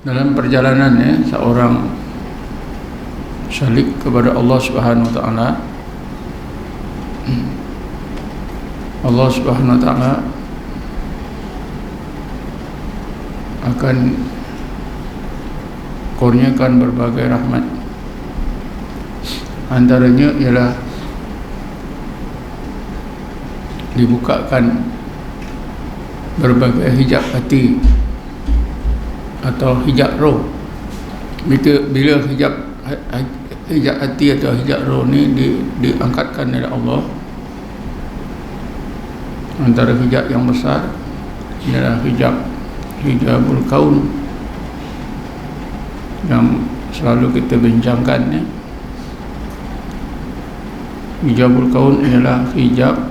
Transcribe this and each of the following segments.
dalam perjalanannya seorang salik kepada Allah Subhanahu wa taala, Allah Subhanahu wa taala akan kurniakan berbagai rahmat. Antaranya ialah dibukakan berbagai hijab hati atau hijab roh. Bila hijab hati atau hijab roh ni diangkatkan oleh Allah, antara hijab yang besar ialah hijabul kaun yang selalu kita bincangkan ya. Hijabul kaun ialah hijab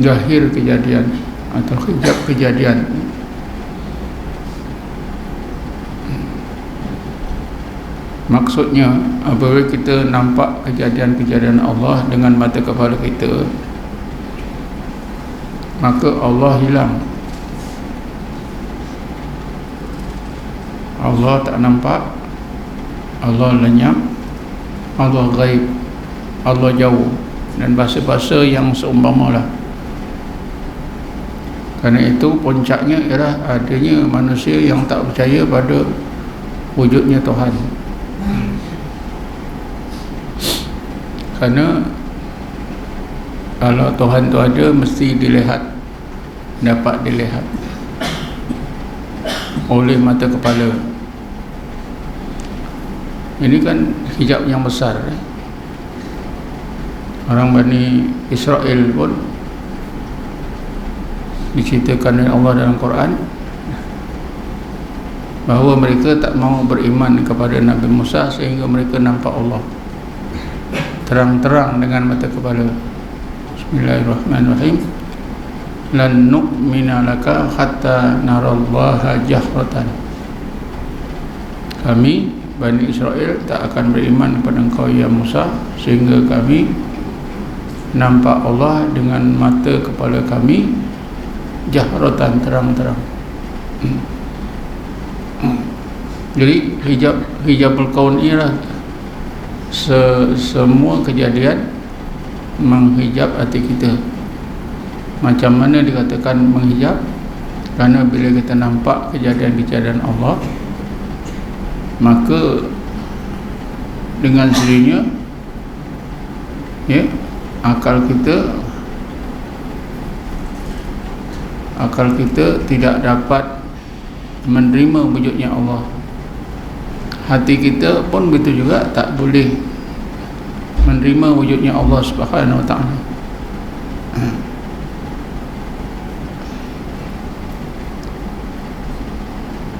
zahir kejadian atau hijab kejadian. Maksudnya apabila kita nampak kejadian-kejadian Allah dengan mata kepala kita, maka Allah hilang. Allah tak nampak, Allah lenyap, Allah ghaib, Allah jauh, dan bahasa-bahasa yang seumpamalah. Kerana itu puncaknya ialah adanya manusia yang tak percaya pada wujudnya Tuhan. Kerana kalau Tuhan tu ada, mesti dilihat, dapat dilihat oleh mata kepala. Ini kan hijab yang besar. Orang Bani Israel pun diceritakan oleh Allah dalam Quran bahawa mereka tak mahu beriman kepada Nabi Musa sehingga mereka nampak Allah terang-terang dengan mata kepala. Bismillahirrahmanirrahim. Lan nu'mina laka hatta narallaha jahratan. Kami Bani Israel tak akan beriman kepada engkau ya Musa sehingga kami nampak Allah dengan mata kepala kami jahratan, terang-terang. Jadi hijabul kaun ialah semua kejadian menghijab hati kita. Macam mana dikatakan menghijab? Kerana bila kita nampak kejadian-kejadian Allah, maka dengan sendirinya ya, akal kita tidak dapat menerima wujudnya Allah. Hati kita pun begitu juga, tak boleh menerima wujudnya Allah Subhanahu wa taala.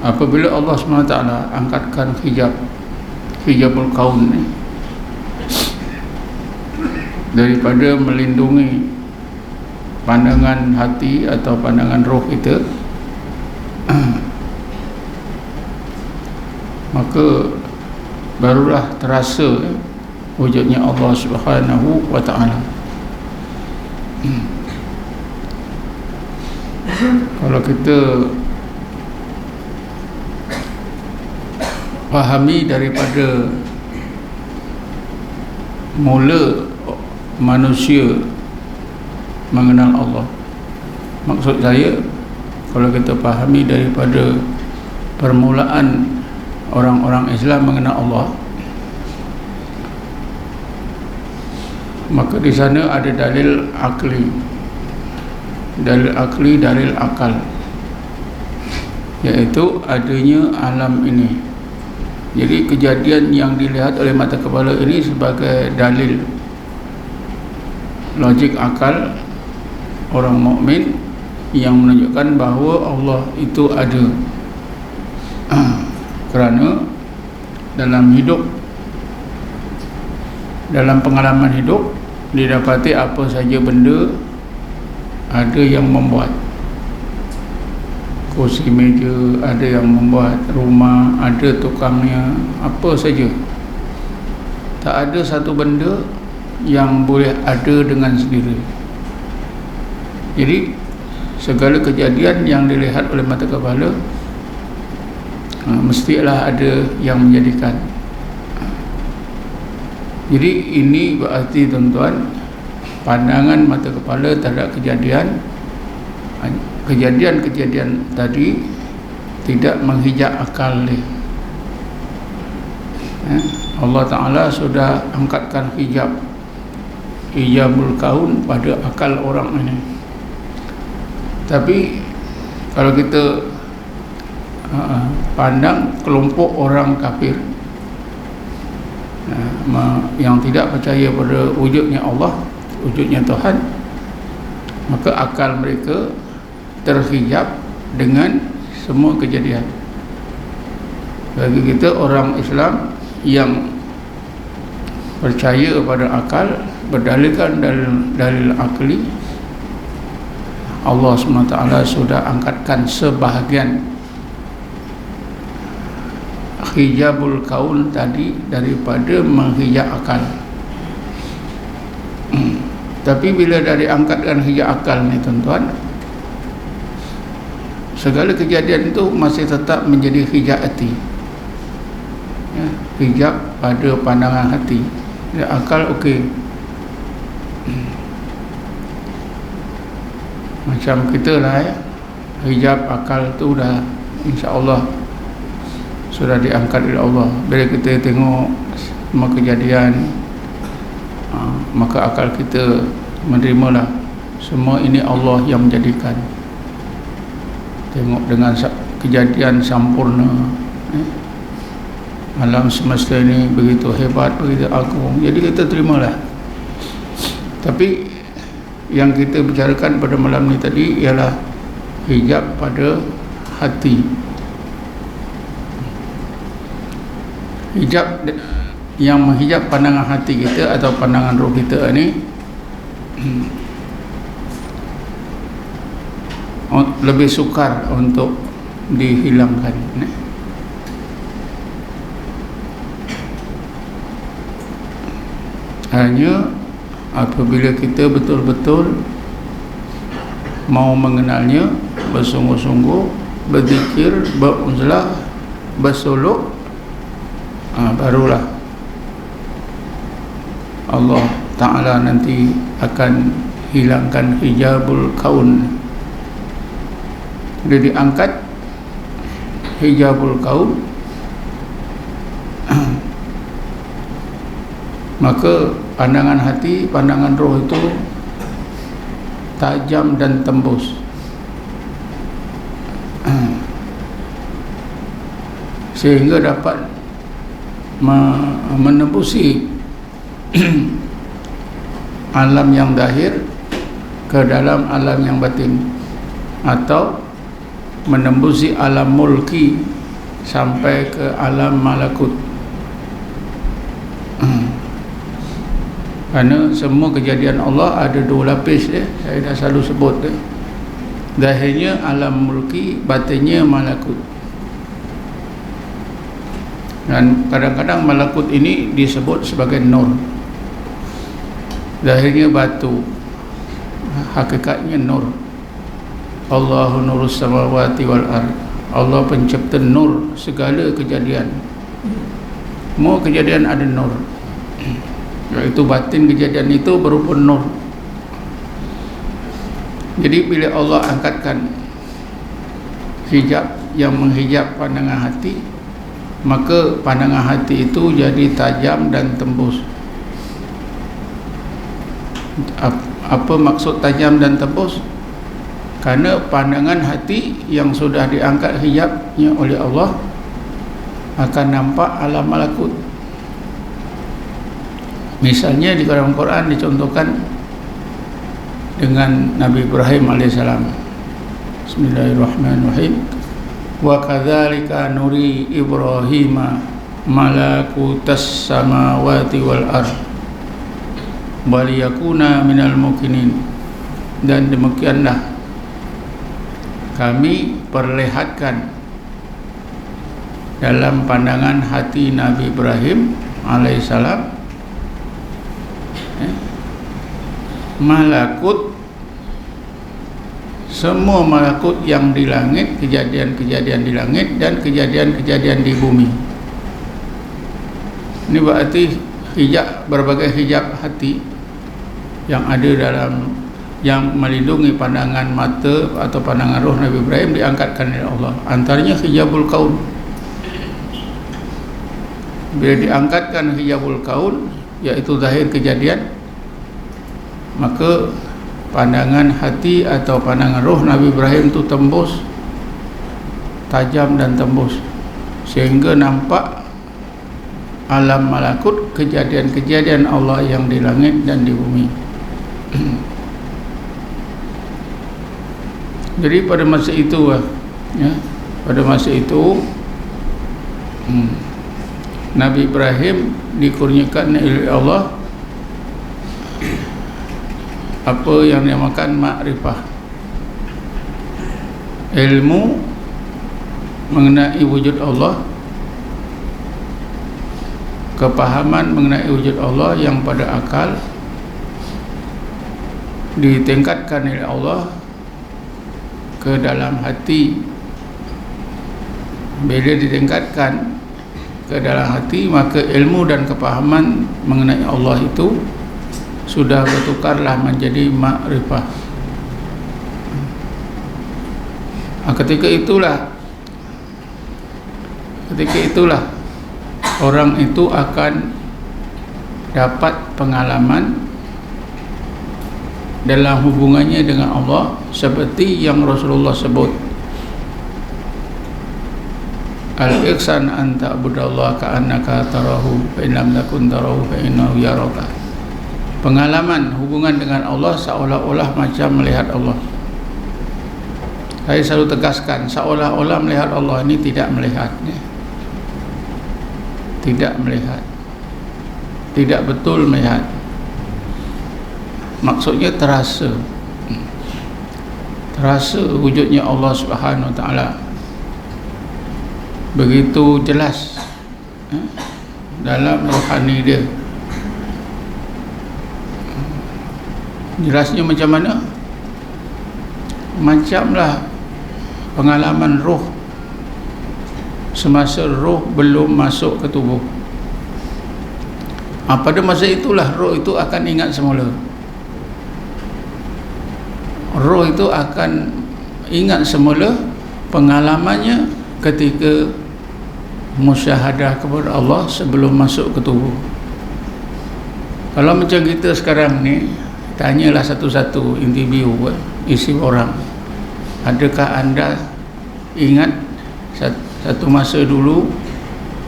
Apabila Allah Subhanahu wa taala angkatkan hijabul kaun ni, daripada melindungi pandangan hati atau pandangan roh kita, maka barulah terasa wujudnya Allah Subhanahu wa taala. Kalau kita fahami daripada mula manusia mengenal Allah, maksud saya kalau kita fahami daripada permulaan orang-orang Islam mengenal Allah, maka di sana ada dalil akli, dalil akal, iaitu adanya alam ini. Jadi kejadian yang dilihat oleh mata kepala ini sebagai dalil logik akal orang mukmin yang menunjukkan bahawa Allah itu ada. Kerana dalam hidup, dalam pengalaman hidup, didapati apa saja benda ada yang membuat. Kursi meja ada yang membuat, rumah ada tukangnya, apa saja. Tak ada satu benda yang boleh ada dengan sendiri. Jadi segala kejadian yang dilihat oleh mata kepala mestilah ada yang menjadikan. Jadi ini berarti tuan-tuan, pandangan mata kepala terhadap kejadian tadi tidak menghijab akal dia. Allah Ta'ala sudah angkatkan hijabul kaun pada akal orang ini. Tapi kalau kita pandang kelompok orang kafir yang tidak percaya pada wujudnya Allah, wujudnya Tuhan, maka akal mereka terhijab dengan semua kejadian. Bagi kita orang Islam yang percaya pada akal, berdalilkan dalil akli, Allah SWT sudah angkatkan sebahagian hijabul kaun tadi daripada menghijab akal. Tapi bila dari angkatkan hijab akal ni tuan-tuan, segala kejadian itu masih tetap menjadi hijab hati, ya, hijab pada pandangan hati. Ya, akal okey. Macam kita lah ya, hijab akal tu dah insya-Allah sudah diangkat oleh Allah. Bila kita tengok semua kejadian, maka akal kita menerimalah semua ini Allah yang menjadikan. Tengok dengan kejadian sempurna, alam semesta ini begitu hebat, begitu agung, jadi kita terimalah. Tapi yang kita bicarakan pada malam ni tadi ialah hijab pada hati. Hijab yang menghijab pandangan hati kita atau pandangan roh kita ni lebih sukar untuk dihilangkan. Hanya apabila kita betul-betul mau mengenalnya, bersungguh-sungguh, berzikir, beruzlah, bersolok, barulah Allah Ta'ala nanti akan hilangkan hijabul kaun. Dia diangkat hijabul kaun, maka pandangan hati, pandangan roh itu tajam dan tembus. Sehingga dapat menembusi alam yang zahir ke dalam alam yang batin, atau menembusi alam mulki sampai ke alam malakut. Kerana semua kejadian Allah ada dua lapis dia, saya dah selalu sebut dia. Zahirnya alam mulki, batinnya malakut. Dan kadang-kadang malakut ini disebut sebagai nur. Zahirnya batu, hakikatnya nur. Allahu nurus samawati wal ard. Allah pencipta nur segala kejadian. Semua kejadian ada nur, iaitu batin kejadian itu berupa nur. Jadi bila Allah angkatkan hijab yang menghijab pandangan hati, maka pandangan hati itu jadi tajam dan tembus. Apa maksud tajam dan tembus? Kerana pandangan hati yang sudah diangkat hijabnya oleh Allah akan nampak alam malakut. Misalnya di dalam Quran dicontohkan dengan Nabi Ibrahim alaihissalam. Bismillahirrahmanirrahim. Wa kadzalika nuri Ibrahima malakutas samawati wal ard wa liyakuna minal muqinin. Dan demikianlah kami perlihatkan dalam pandangan hati Nabi Ibrahim alaihissalam malakut semua malakut yang di langit, kejadian-kejadian di langit dan kejadian-kejadian di bumi. Ini berarti hijab, berbagai hijab hati yang ada dalam, yang melindungi pandangan mata atau pandangan roh Nabi Ibrahim diangkatkan oleh Allah. Antaranya hijabul kaun. Bila diangkatkan hijabul kaun, iaitu zahir kejadian, maka pandangan hati atau pandangan roh Nabi Ibrahim itu tembus, tajam dan tembus, sehingga nampak alam malakut, kejadian-kejadian Allah yang di langit dan di bumi. Jadi pada masa itu, ya, pada masa itu Nabi Ibrahim dikurniakan oleh Allah apa yang dinamakan makrifah, ilmu mengenai wujud Allah, kepahaman mengenai wujud Allah yang pada akal ditingkatkan oleh Allah ke dalam hati. Bila ditingkatkan ke dalam hati, maka ilmu dan kepahaman mengenai Allah itu sudah bertukarlah menjadi makrifah. Ketika itulah orang itu akan dapat pengalaman dalam hubungannya dengan Allah seperti yang Rasulullah sebut, al-ihsan an ta'budallaha ka'annaka tarahu fa in lam takun tarahu fa innahu yaraka. Pengalaman hubungan dengan Allah seolah-olah macam melihat Allah. Saya selalu tegaskan, seolah-olah melihat Allah, ini tidak melihatnya, tidak melihat, tidak betul melihat. Maksudnya terasa wujudnya Allah Subhanahu Wa Taala begitu jelas dalam rohani dia. Jelasnya macam mana? Macamlah pengalaman roh semasa roh belum masuk ke tubuh. Pada masa itulah roh itu akan ingat semula. Roh itu akan ingat semula pengalamannya ketika musyahadah kepada Allah sebelum masuk ke tubuh. Kalau macam kita sekarang ni, tanyalah satu-satu, interview isi orang, adakah anda ingat satu masa dulu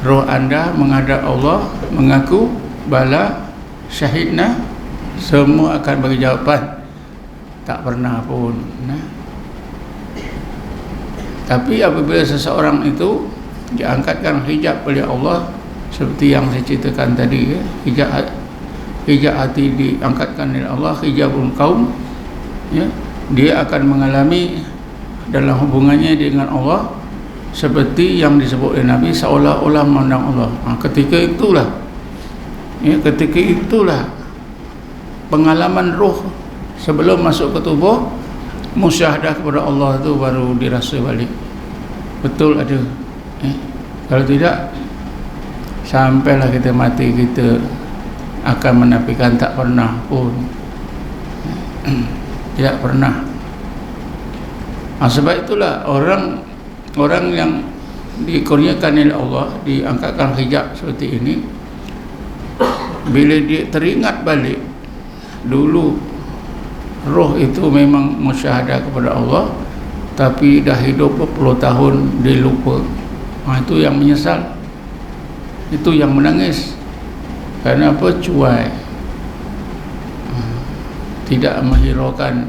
roh anda menghadap Allah mengaku bala syahidna? Semua akan bagi jawapan tak pernah pun. Tapi apabila seseorang itu diangkatkan hijab oleh Allah seperti yang saya ceritakan tadi, hijab hati diangkatkan oleh Allah, hijabul kaum, ya, dia akan mengalami dalam hubungannya dengan Allah seperti yang disebut oleh Nabi, seolah-olah memandang Allah. Ketika itulah pengalaman roh sebelum masuk ke tubuh, musyahadah kepada Allah itu baru dirasa balik betul ada. Kalau tidak, sampailah kita mati, kita akan menafikan tak pernah pun. Tidak pernah. Sebab itulah orang yang dikurniakan oleh Allah, diangkatkan hijab seperti ini, bila dia teringat balik dulu roh itu memang musyahadah kepada Allah, tapi dah hidup berpuluh tahun dia lupa. Itu yang menyesal, itu yang menangis. Kerana apa? Cuai, tidak menghiraukan,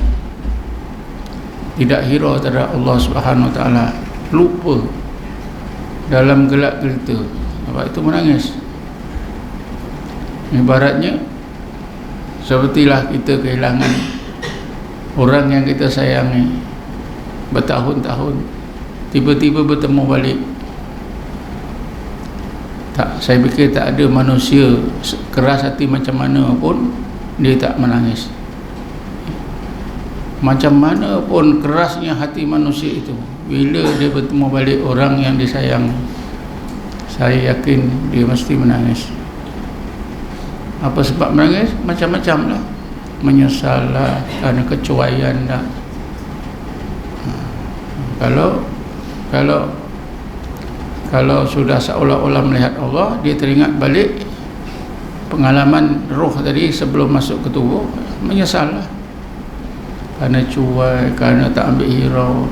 tidak hirau terhadap Allah Subhanahu Wa Taala, lupa dalam gelap gelita. Sebab itu menangis. Ibaratnya sepertilah kita kehilangan orang yang kita sayangi bertahun-tahun, tiba-tiba bertemu balik. Saya fikir tak ada manusia keras hati macam mana pun dia tak menangis. Macam mana pun kerasnya hati manusia itu, bila dia bertemu balik orang yang disayang, saya yakin dia mesti menangis. Apa sebab menangis? Macam-macam lah. Menyesal lah, kerana kecuaian lah. Kalau sudah seolah-olah melihat Allah, dia teringat balik pengalaman roh tadi sebelum masuk ke tubuh, menyesal lah. Kerana cuai, kerana tak ambil hirau,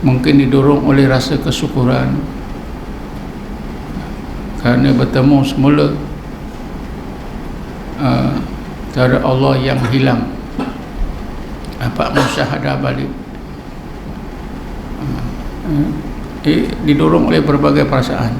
mungkin didorong oleh rasa kesyukuran kerana bertemu semula kepada Allah yang hilang, dapat musyahadah balik, didorong oleh berbagai perasaan.